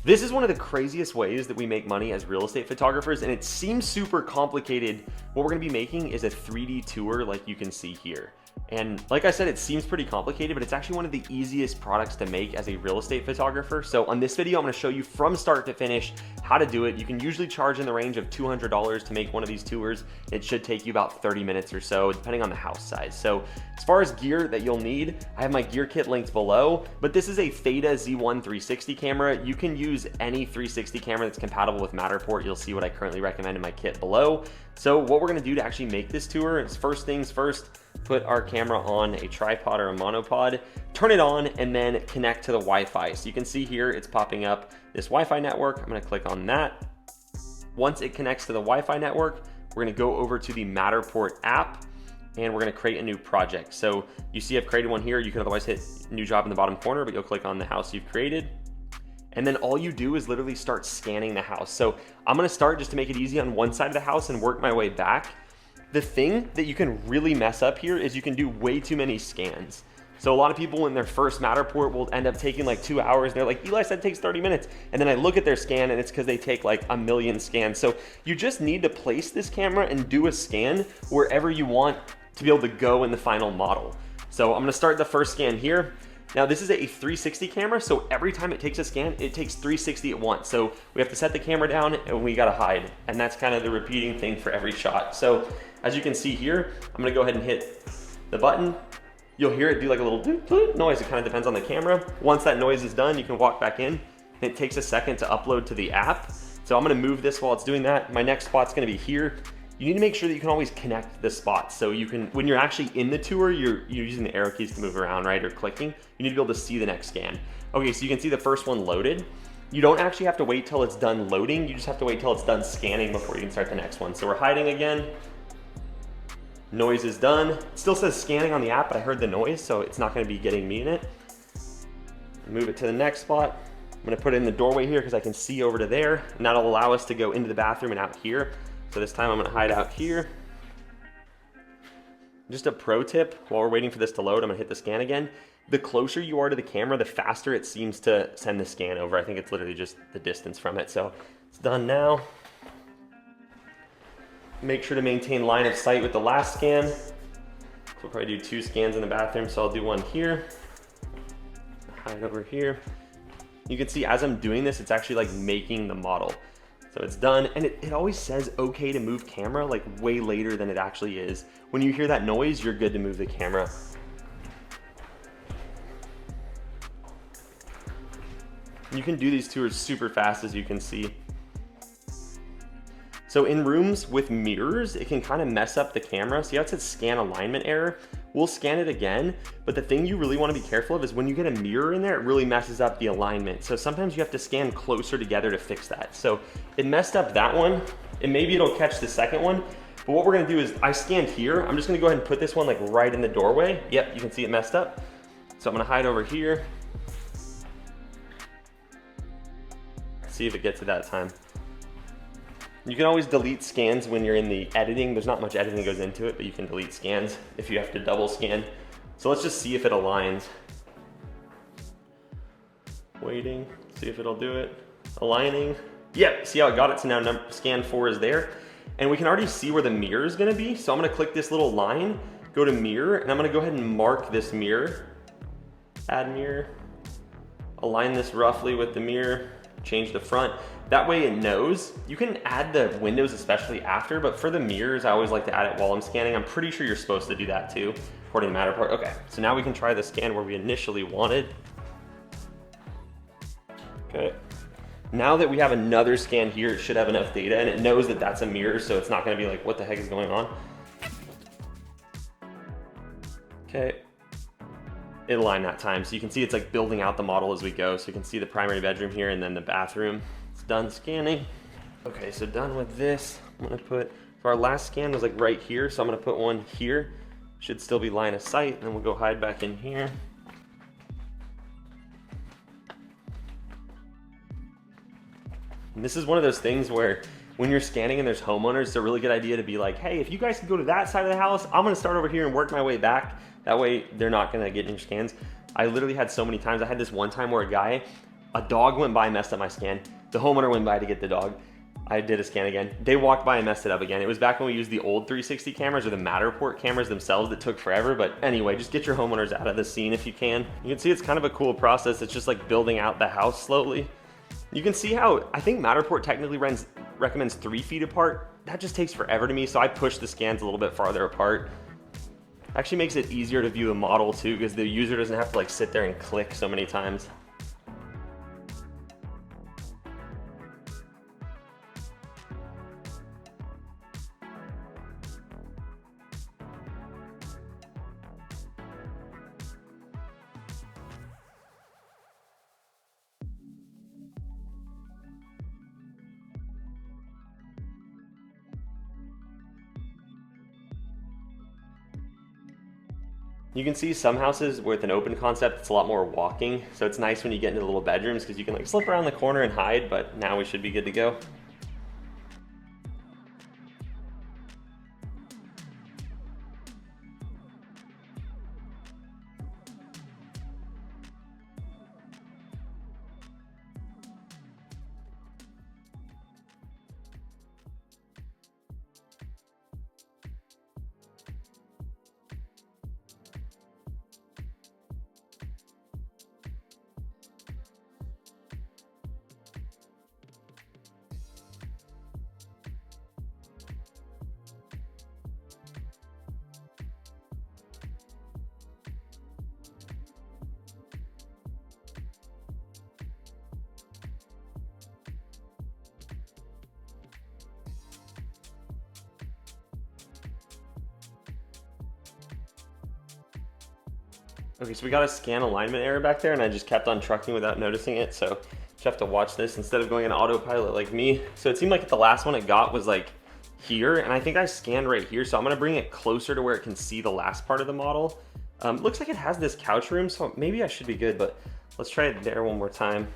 This is one of the craziest ways that we make money as real estate photographers, and it seems super complicated. What we're gonna be making is a 3D tour like you can see here. And like I said, it seems pretty complicated, but it's actually one of the easiest products to make as a real estate photographer. So on this video, I'm gonna show you from start to finish how to do it. You can usually charge in the range of $200 to make one of these tours. It should take you about 30 minutes or so, depending on the house size. So as far as gear that you'll need, I have my gear kit linked below, but this is a Theta Z1 360 camera. You can use any 360 camera that's compatible with Matterport. You'll see what I currently recommend in my kit below. So what we're gonna do to actually make this tour is, first things first, put our camera on a tripod or a monopod, turn it on, and then connect to the Wi-Fi. So you can see here, it's popping up this Wi-Fi network. I'm gonna click on that. Once it connects to the Wi-Fi network, we're gonna go over to the Matterport app, and we're gonna create a new project. So you see I've created one here. You can otherwise hit new job in the bottom corner, but you'll click on the house you've created. And then all you do is literally start scanning the house. So I'm gonna start just to make it easy on one side of the house and work my way back. The thing that you can really mess up here is you can do way too many scans. So a lot of people in their first Matterport will end up taking like 2 hours. They're like, Eli said it takes 30 minutes. And then I look at their scan and it's because they take like a million scans. So you just need to place this camera and do a scan wherever you want to be able to go in the final model. So I'm gonna start the first scan here. Now this is a 360 camera, so every time it takes a scan, it takes 360 at once. So we have to set the camera down and we gotta hide. And that's kind of the repeating thing for every shot. So as you can see here, I'm gonna go ahead and hit the button. You'll hear it do like a little doot, doot noise. It kind of depends on the camera. Once that noise is done, you can walk back in. It takes a second to upload to the app. So I'm gonna move this while it's doing that. My next spot's gonna be here. You need to make sure that you can always connect the spots. So you can, when you're actually in the tour, you're using the arrow keys to move around, right? Or clicking. You need to be able to see the next scan. Okay, so you can see the first one loaded. You don't actually have to wait till it's done loading. You just have to wait till it's done scanning before you can start the next one. So we're hiding again. Noise is done. It still says scanning on the app, but I heard the noise, so it's not gonna be getting me in it. Move it to the next spot. I'm gonna put it in the doorway here because I can see over to there, and that'll allow us to go into the bathroom and out here. So this time I'm gonna hide out here. Just a pro tip, while we're waiting for this to load, I'm gonna hit the scan again. The closer you are to the camera, the faster it seems to send the scan over. I think it's literally just the distance from it. So it's done now. Make sure to maintain line of sight with the last scan. So we'll probably do 2 scans in the bathroom. So I'll do one here, hide over here. You can see as I'm doing this, it's actually like making the model. So it's done, and it always says okay to move camera like way later than it actually is. When you hear that noise, you're good to move the camera. You can do these tours super fast, as you can see. So in rooms with mirrors, it can kind of mess up the camera. See how it says scan alignment error? We'll scan it again, but the thing you really want to be careful of is when you get a mirror in there, it really messes up the alignment. So sometimes you have to scan closer together to fix that. So it messed up that one, and maybe it'll catch the second one. But what we're gonna do is, I scanned here. I'm just gonna go ahead and put this one like right in the doorway. Yep, you can see it messed up. So I'm gonna hide over here. See if it gets it that time. You can always delete scans when you're in the editing. There's not much editing that goes into it, but you can delete scans if you have to double scan. So let's just see if it aligns. Waiting, see if it'll do it. Aligning. Yep, see how it got it? So now scan 4 is there. And we can already see where the mirror is gonna be. So I'm gonna click this little line, go to mirror, and I'm gonna go ahead and mark this mirror. Add mirror. Align this roughly with the mirror. Change the front. That way it knows. You can add the windows especially after, but for the mirrors, I always like to add it while I'm scanning. I'm pretty sure you're supposed to do that too, according to Matterport. Okay, so now we can try the scan where we initially wanted. Okay. Now that we have another scan here, it should have enough data, and it knows that that's a mirror, so it's not gonna be like, what the heck is going on? Okay. It aligned that time. So you can see it's like building out the model as we go. So you can see the primary bedroom here and then the bathroom. It's done scanning. Okay, so done with this. I'm gonna put, so our last scan was like right here. So I'm gonna put one here. Should still be line of sight. And then we'll go hide back in here. And this is one of those things where when you're scanning and there's homeowners, it's a really good idea to be like, hey, if you guys can go to that side of the house, I'm gonna start over here and work my way back. That way they're not gonna get in your scans. I literally had so many times. I had this one time where a guy A dog went by and messed up my scan. The homeowner went by to get the dog. I did a scan again. They walked by and messed it up again. It was back when we used the old 360 cameras or the Matterport cameras themselves that took forever. But anyway, just get your homeowners out of the scene if you can. You can see it's kind of a cool process. It's just like building out the house slowly. You can see how I think Matterport technically recommends 3 feet apart. That just takes forever to me, so I push the scans a little bit farther apart. Actually makes it easier to view the model too, because the user doesn't have to like sit there and click so many times. You can see some houses with an open concept, it's a lot more walking. So it's nice when you get into the little bedrooms because you can like slip around the corner and hide, but now we should be good to go. Okay, so we got a scan alignment error back there and I just kept on trucking without noticing it. So you have to watch this instead of going in autopilot like me. So it seemed like the last one it got was like here, and I think I scanned right here. So I'm gonna bring it closer to where it can see the last part of the model. Looks like it has this couch room, so maybe I should be good, but let's try it there one more time.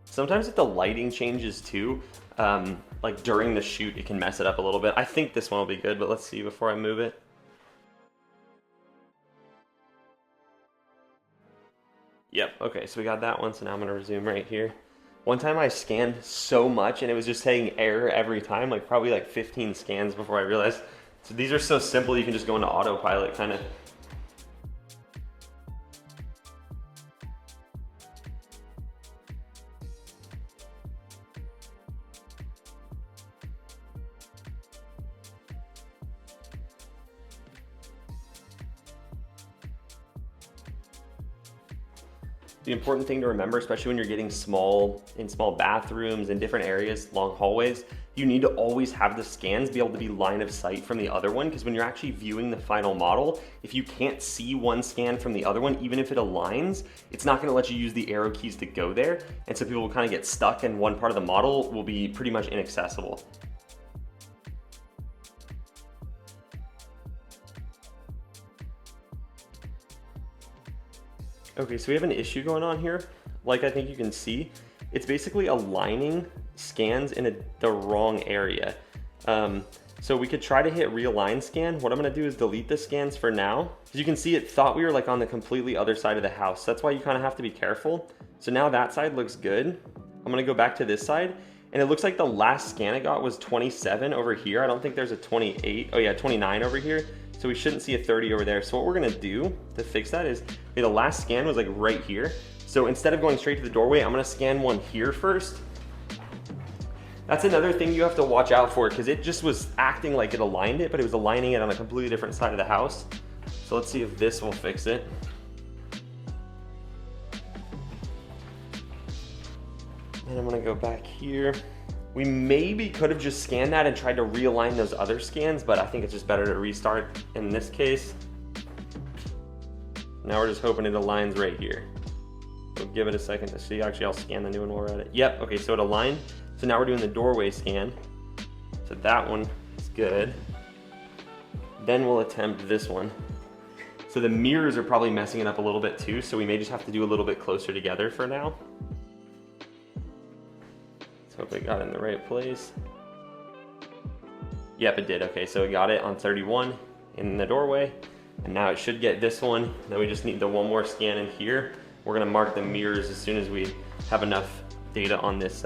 Sometimes if the lighting changes too, like during the shoot, it can mess it up a little bit. I think this one will be good, but let's see before I move it. Yep, okay, so we got that one, so now I'm gonna resume right here. One time I scanned so much and it was just saying error every time, like probably like 15 scans before I realized. So these are so simple, you can just go into autopilot kind of. The important thing to remember, especially when you're getting small bathrooms and different areas, long hallways, you need to always have the scans be able to be line of sight from the other one, because when you're actually viewing the final model, if you can't see one scan from the other one, even if it aligns, it's not gonna let you use the arrow keys to go there. And so people will kind of get stuck and one part of the model will be pretty much inaccessible. Okay, so we have an issue going on here. Like I think you can see, it's basically aligning scans in the wrong area. So we could try to hit realign scan. What I'm gonna do is delete the scans for now. As you can see, it thought we were like on the completely other side of the house. That's why you kind of have to be careful. So now that side looks good. I'm gonna go back to this side, and it looks like the last scan it got was 27 over here. I don't think there's a 28. Oh yeah, 29 over here. So we shouldn't see a 30 over there. So what we're gonna do to fix that is, okay, the last scan was like right here. So instead of going straight to the doorway, I'm gonna scan one here first. That's another thing you have to watch out for, because it just was acting like it aligned it, but it was aligning it on a completely different side of the house. So let's see if this will fix it. And I'm gonna go back here. We maybe could have just scanned that and tried to realign those other scans, but I think it's just better to restart in this case. Now we're just hoping it aligns right here. So give it a second to see. Actually, I'll scan the new one while we're at it. Yep, okay, so it aligned. So now we're doing the doorway scan. So that one is good. Then we'll attempt this one. So the mirrors are probably messing it up a little bit too, so we may just have to do a little bit closer together for now. Let's hope it got in the right place. Yep, it did. Okay, so it got it on 31 in the doorway. And now it should get this one. Then we just need the one more scan in here. we're gonna mark the mirrors as soon as we have enough data on this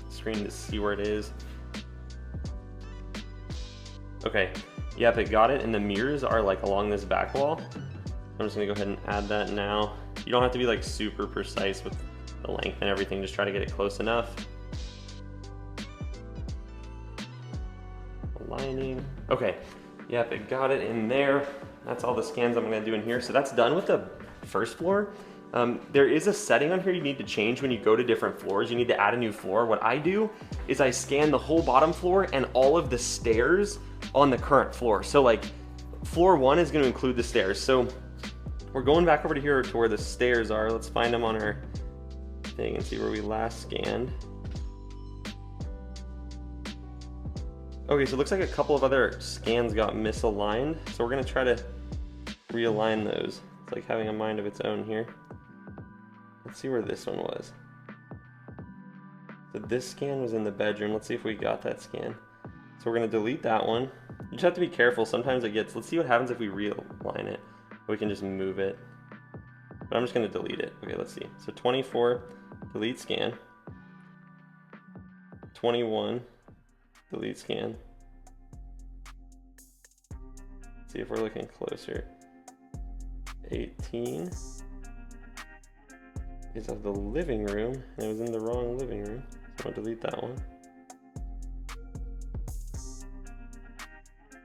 screen to see where it is. Okay, yep, it got it, and the mirrors are like along this back wall. I'm just gonna go ahead and add that now. You don't have to be like super precise with the length and everything, just try to get it close enough. Aligning, okay, yep, it got it in there. That's all the scans I'm gonna do in here. So that's done with the first floor. There is a setting on here you need to change when you go to different floors. You need to add a new floor. What I do is I scan the whole bottom floor and all of the stairs on the current floor. So like floor 1 is gonna include the stairs. So we're going back over to here to where the stairs are. Let's find them on our thing and see where we last scanned. Okay, so it looks like a couple of other scans got misaligned. So we're gonna try to realign those. It's like having a mind of its own here. Let's see where this one was. So this scan was in the bedroom. Let's see if we got that scan. So we're gonna delete that one. You just have to be careful. Sometimes it gets, let's see what happens if we realign it. We can just move it. But I'm just gonna delete it. Okay, let's see. So 24, delete scan. 21, delete scan. Let's see if we're looking closer. 18 is of the living room, and it was in the wrong living room. So I'll delete that one.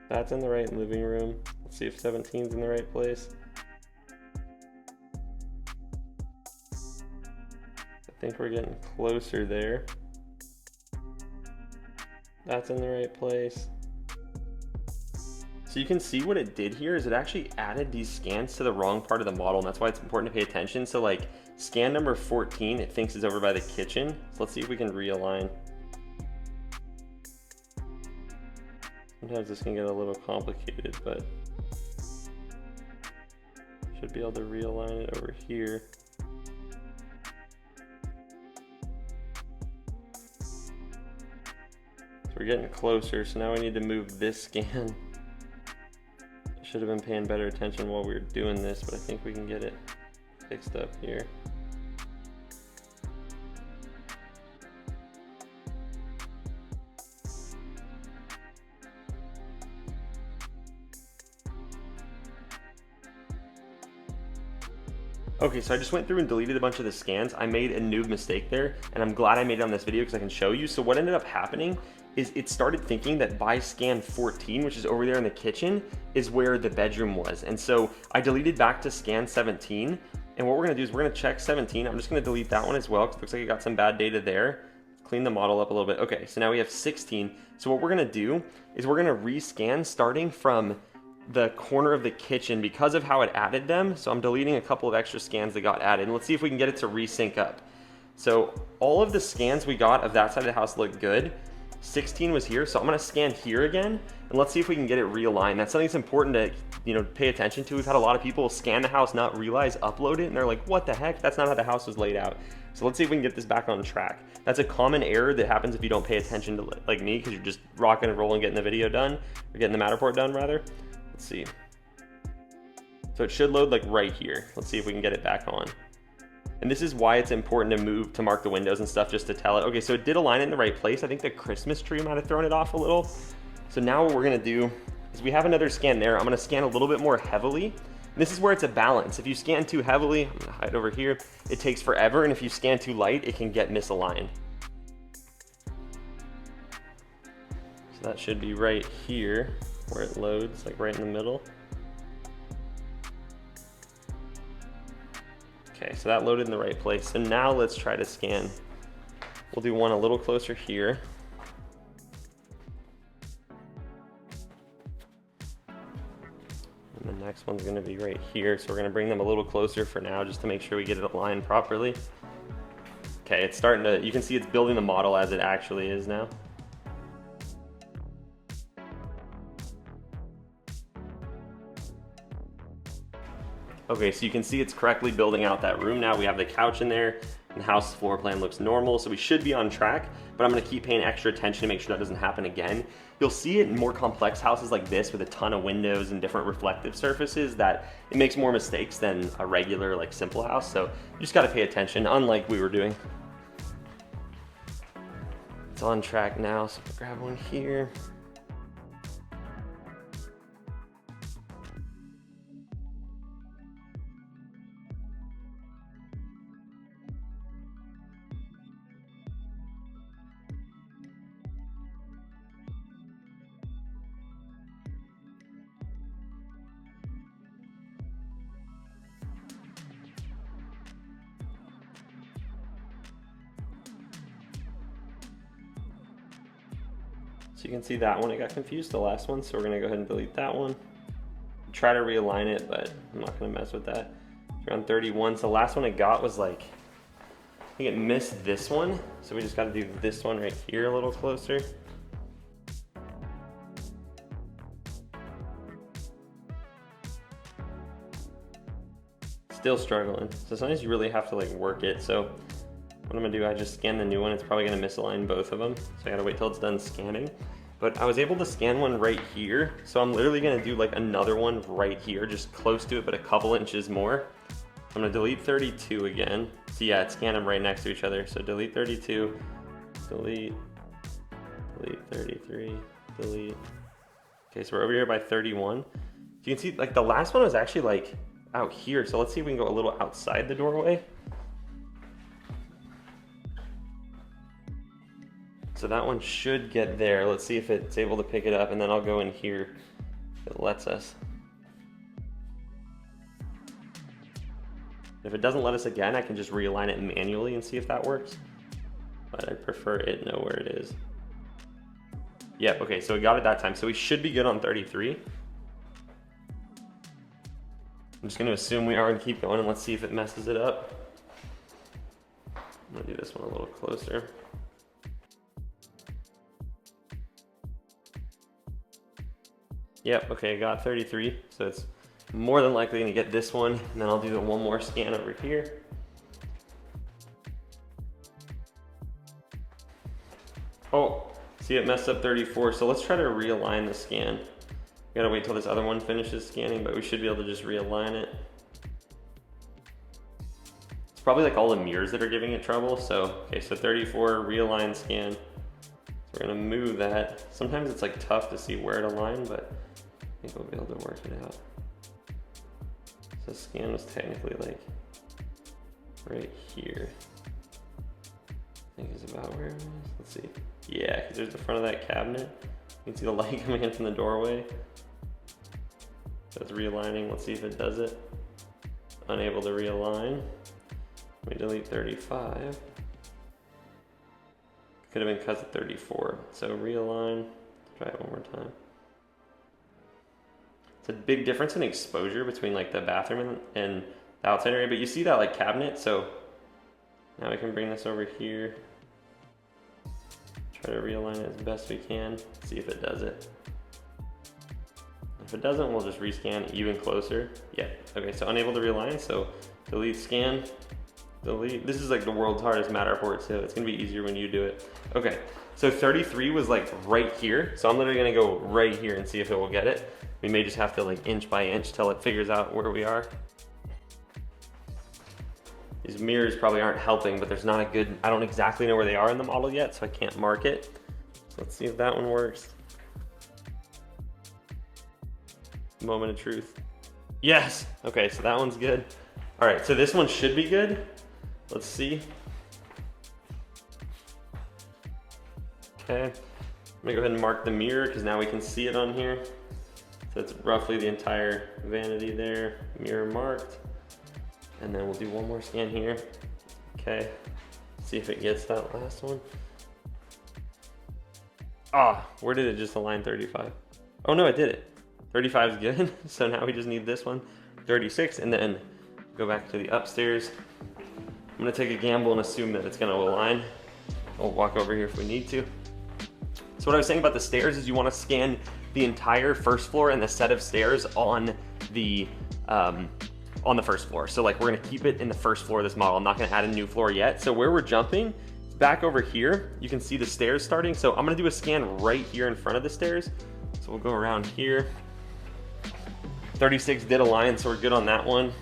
That's in the right living room. Let's see if 17 is in the right place. I think we're getting closer there. That's in the right place. So you can see what it did here is it actually added these scans to the wrong part of the model, and that's why it's important to pay attention. So like scan number 14, it thinks is over by the kitchen. So let's see if we can realign. Sometimes this can get a little complicated, but should be able to realign it over here. So we're getting closer, so now we need to move this scan. Should have been paying better attention while we were doing this, but I think we can get it fixed up here. Okay, so I just went through and deleted a bunch of the scans. I made a noob mistake there, and I'm glad I made it on this video because I can show you. So what ended up happening is it started thinking that by scan 14, which is over there in the kitchen, is where the bedroom was. And so I deleted back to scan 17. And what we're gonna do is we're gonna check 17. I'm just gonna delete that one as well because it looks like it got some bad data there. Clean the model up a little bit. Okay, so now we have 16. So what we're gonna do is we're gonna rescan starting from the corner of the kitchen because of how it added them. So I'm deleting a couple of extra scans that got added. And let's see if we can get it to resync up. So all of the scans we got of that side of the house look good. 16 was here, so I'm gonna scan here again, and let's see if we can get it realigned. That's something that's important to pay attention to. We've had a lot of people scan the house, not realize, upload it, and they're like, what the heck? That's not how the house was laid out. So let's see if we can get this back on track. That's a common error that happens if you don't pay attention to like me, because you're just rocking and rolling, getting the video done, or getting the Matterport done rather. Let's see. So it should load like right here. Let's see if we can get it back on. And this is why it's important to mark the windows and stuff, just to tell it. Okay, so it did align it in the right place. I think the Christmas tree might have thrown it off a little. So now what we're gonna do is we have another scan there. I'm gonna scan a little bit more heavily. And this is where it's a balance. If you scan too heavily, I'm gonna hide over here, it takes forever. And if you scan too light, it can get misaligned. So that should be right here where it loads, like right in the middle. Okay, so that loaded in the right place. So now let's try to scan. We'll do one a little closer here. And the next one's gonna be right here. So we're gonna bring them a little closer for now, just to make sure we get it aligned properly. Okay, it's starting to, you can see it's building the model as it actually is now. Okay, so you can see it's correctly building out that room now. We have the couch in there, and house floor plan looks normal, so we should be on track, but I'm gonna keep paying extra attention to make sure that doesn't happen again. You'll see it in more complex houses like this with a ton of windows and different reflective surfaces that it makes more mistakes than a regular like simple house, so you just gotta pay attention, unlike we were doing. It's on track now, so we'll grab one here. So you can see that one, it got confused, the last one, so we're gonna go ahead and delete that one. Try to realign it, but I'm not gonna mess with that. It's around 31, so the last one it got was like, I think it missed this one, so we just gotta do this one right here a little closer. Still struggling, so sometimes you really have to like work it. So what I'm gonna do, I just scan the new one. It's probably gonna misalign both of them, so I gotta wait till it's done scanning. But I was able to scan one right here, so I'm literally gonna do like another one right here, just close to it, but a couple inches more. I'm gonna delete 32 again. So yeah, it's scanned them right next to each other. So delete 32, delete 33, delete. Okay, so we're over here by 31. You can see like the last one was actually like out here. So let's see if we can go a little outside the doorway. So that one should get there. Let's see if it's able to pick it up, and then I'll go in here if it lets us. If it doesn't let us again, I can just realign it manually and see if that works. But I prefer it know where it is. Yep, okay, so we got it that time. So we should be good on 33. I'm just gonna assume we are and keep going, and let's see if it messes it up. I'm gonna do this one a little closer. Yep, okay, got 33, so it's more than likely gonna get this one, and then I'll do one more scan over here. Oh, see it messed up 34, so let's try to realign the scan. We gotta wait till this other one finishes scanning, but we should be able to just realign it. It's probably like all the mirrors that are giving it trouble, so, okay, so 34, realign scan. So we're gonna move that. Sometimes it's like tough to see where to align, but I think we'll be able to work it out. So scan was technically like right here. I think is about where it is. Let's see. Yeah, because there's the front of that cabinet. You can see the light coming in from the doorway. So it's realigning. Let's see if it does it. Unable to realign. Let me delete 35. Could have been because of 34. So realign. Try it one more time. It's a big difference in exposure between like the bathroom and the outside area, but you see that like cabinet. So now we can bring this over here. Try to realign it as best we can. See if it does it. If it doesn't, we'll just rescan even closer. Yeah, okay, so unable to realign, so delete scan, delete. This is like the world's hardest Matterport, so it's gonna be easier when you do it. Okay, so 33 was like right here, so I'm literally gonna go right here and see if it will get it. We may just have to like inch by inch till it figures out where we are. These mirrors probably aren't helping, but there's not a good, I don't exactly know where they are in the model yet, so I can't mark it. So let's see if that one works. Moment of truth. Yes, okay, so that one's good. All right, so this one should be good. Let's see. Okay, I'm gonna go ahead and mark the mirror because now we can see it on here. So it's roughly the entire vanity there, mirror marked. And then we'll do one more scan here. Okay, see if it gets that last one. Ah, where did it just align 35? Oh no, it did it. 35 is good, so now we just need this one. 36, and then go back to the upstairs. I'm gonna take a gamble and assume that it's gonna align. We'll walk over here if we need to. So what I was saying about the stairs is you wanna scan the entire first floor and the set of stairs on the on the first floor. So like we're gonna keep it in the first floor of this model. I'm not gonna add a new floor yet. So where we're jumping, back over here, you can see the stairs starting. So I'm gonna do a scan right here in front of the stairs. So we'll go around here. 36 did align, so we're good on that one.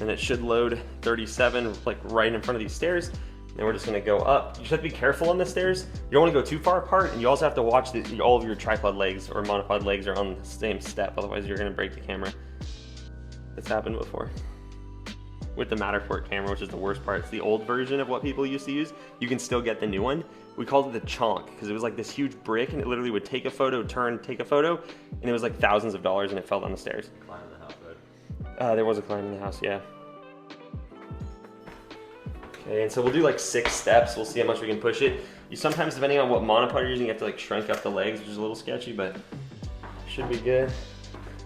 And it should load 37 like right in front of these stairs. And we're just gonna go up. You just have to be careful on the stairs. You don't wanna go too far apart, and you also have to watch that all of your tripod legs or monopod legs are on the same step, otherwise you're gonna break the camera. It's happened before. With the Matterport camera, which is the worst part. It's the old version of what people used to use. You can still get the new one. We called it the chonk, because it was like this huge brick, and it literally would take a photo, turn, take a photo, and it was like thousands of dollars, and it fell down the stairs. Climb in the house, right? There was a climb in the house, yeah. Okay, and so we'll do like 6 steps. We'll see how much we can push it. You sometimes, depending on what monopod you're using, you have to like shrink up the legs, which is a little sketchy, but should be good.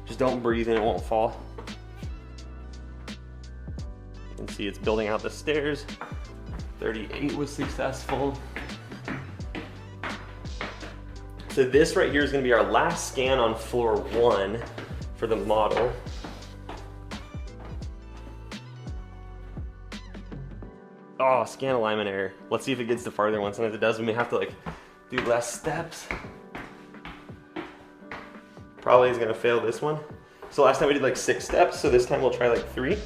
Just don't breathe and it won't fall. You can see it's building out the stairs. 38 was successful. So this right here is gonna be our last scan on floor 1 for the model. Oh, scan alignment error. Let's see if it gets to farther one. Sometimes it does, we may have to like do less steps. Probably is gonna fail this one. So last time we did like 6 steps, so this time we'll try like 3.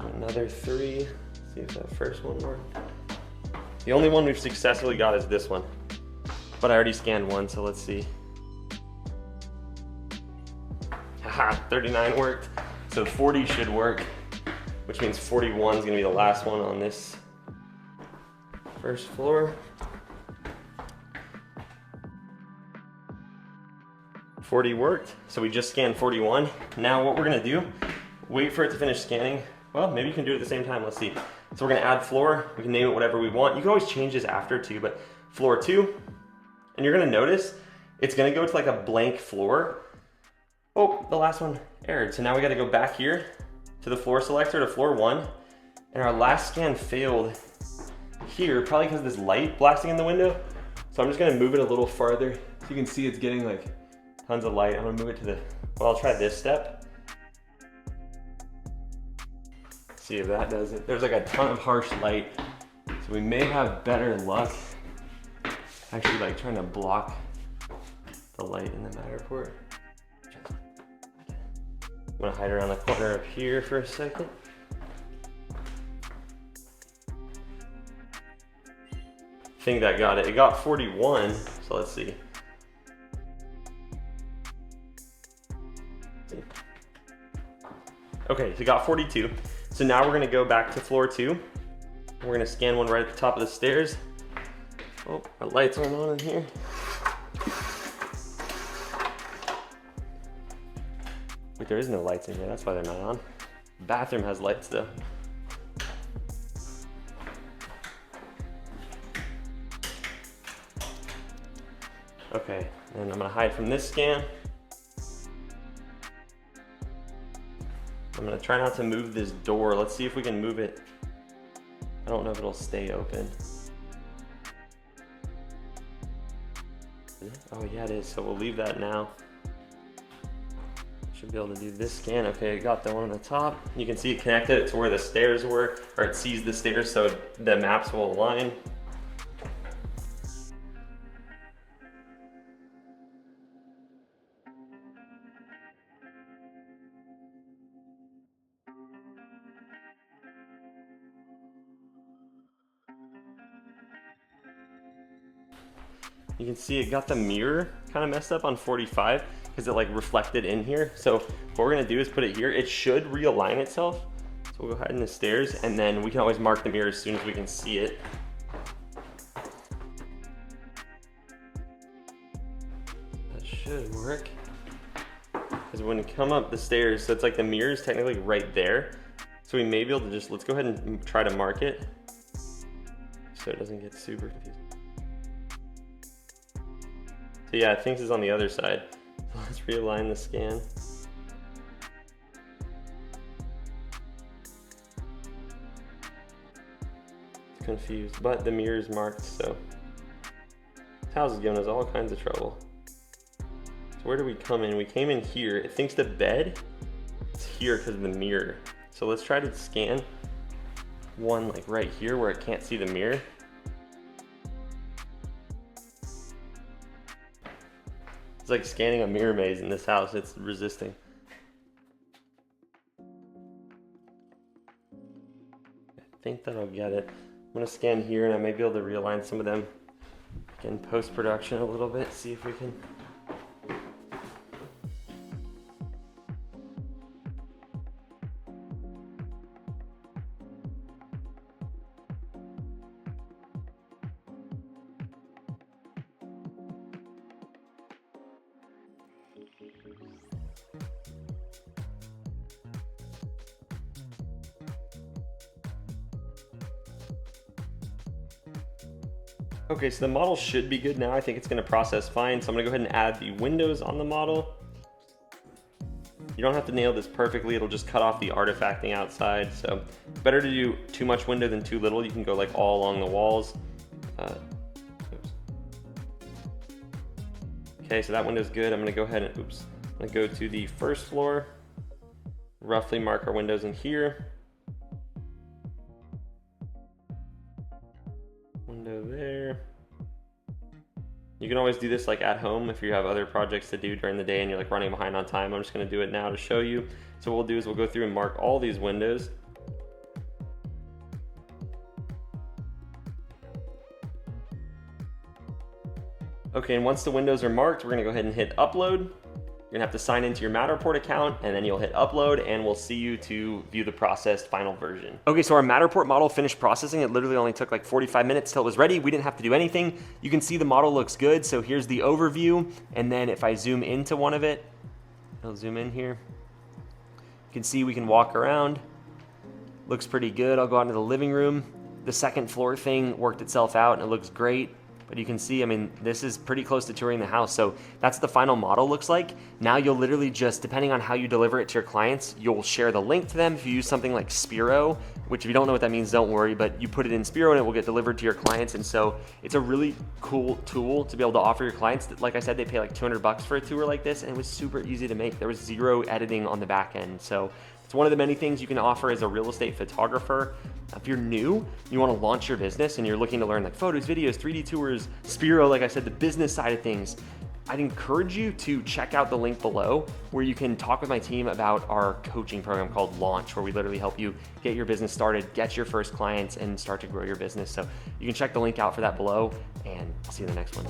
Do another 3. See if that first one worked. The only one we've successfully got is this one. But I already scanned one, so let's see. Haha, 39 worked. So 40 should work, which means 41 is gonna be the last one on this first floor. 40 worked, so we just scanned 41. Now what we're gonna do, wait for it to finish scanning. Well, maybe you can do it at the same time, let's see. So we're gonna add floor, we can name it whatever we want. You can always change this after too, but floor 2, and you're gonna notice it's gonna go to like a blank floor. Oh, the last one errored. So now we gotta go back here to the floor selector to floor 1. And our last scan failed here, probably because of this light blasting in the window. So I'm just gonna move it a little farther. So you can see it's getting like tons of light. I'm gonna move it to the, well, I'll try this step. See if that does it. There's like a ton of harsh light. So we may have better luck actually like trying to block the light in the Matterport. I'm gonna hide around the corner up here for a second. I think that got it. It got 41, so let's see. Okay, so it got 42. So now we're gonna go back to floor 2. We're gonna scan one right at the top of the stairs. Oh, our lights aren't on in here. Wait, there is no lights in here, that's why they're not on. The bathroom has lights though. Okay, and I'm gonna hide from this scan. I'm gonna try not to move this door. Let's see if we can move it. I don't know if it'll stay open. Oh yeah, it is, so we'll leave that now. Should be able to do this scan. Okay, it got the one on the top. You can see it connected to where the stairs were, or it sees the stairs, so the maps will align. You can see it got the mirror kind of messed up on 45 because it like reflected in here. So what we're gonna do is put it here. It should realign itself. So we'll go ahead in the stairs, and then we can always mark the mirror as soon as we can see it. That should work. Because when you come up the stairs, so it's like the mirror is technically right there. So we may be able to just, let's go ahead and try to mark it so it doesn't get super confused. So yeah, I think this is on the other side. So let's realign the scan. It's confused, but the mirror is marked, so. This house is giving us all kinds of trouble. So where do we come in? We came in here. It thinks the bed is here because of the mirror. So let's try to scan one like right here where it can't see the mirror. It's like scanning a mirror maze in this house. It's resisting. I think that'll get it. I'm gonna scan here and I may be able to realign some of them in post-production a little bit, see if we can. Okay, so the model should be good now. I think it's gonna process fine. So I'm gonna go ahead and add the windows on the model. You don't have to nail this perfectly. It'll just cut off the artifacting outside. So better to do too much window than too little. You can go like all along the walls. Okay, so that window's good. I'm gonna go ahead and, I'm gonna go to the first floor, roughly mark our windows in here. Window there. You can always do this like at home if you have other projects to do during the day and you're like running behind on time. I'm just gonna do it now to show you. So what we'll do is we'll go through and mark all these windows. Okay, and once the windows are marked, we're gonna go ahead and hit upload. You're gonna have to sign into your Matterport account and then you'll hit upload and we'll see you to view the processed final version. Okay, so our Matterport model finished processing. It literally only took like 45 minutes till it was ready. We didn't have to do anything. You can see the model looks good. So here's the overview. And then if I zoom into one of it, I'll zoom in here. You can see we can walk around. Looks pretty good. I'll go out into the living room. The second floor thing worked itself out and it looks great. But you can see, I mean, this is pretty close to touring the house. So that's the final model looks like. Now you'll literally just, depending on how you deliver it to your clients, you'll share the link to them. If you use something like Spiro, which if you don't know what that means, don't worry, but you put it in Spiro and it will get delivered to your clients. And so it's a really cool tool to be able to offer your clients. Like I said, they pay like $200 for a tour like this and it was super easy to make. There was zero editing on the back end. So it's one of the many things you can offer as a real estate photographer. If you're new, you want to launch your business and you're looking to learn like photos, videos, 3D tours, Spiro, like I said, the business side of things, I'd encourage you to check out the link below where you can talk with my team about our coaching program called Launch, where we literally help you get your business started, get your first clients, and start to grow your business. So you can check the link out for that below, and I'll see you in the next one.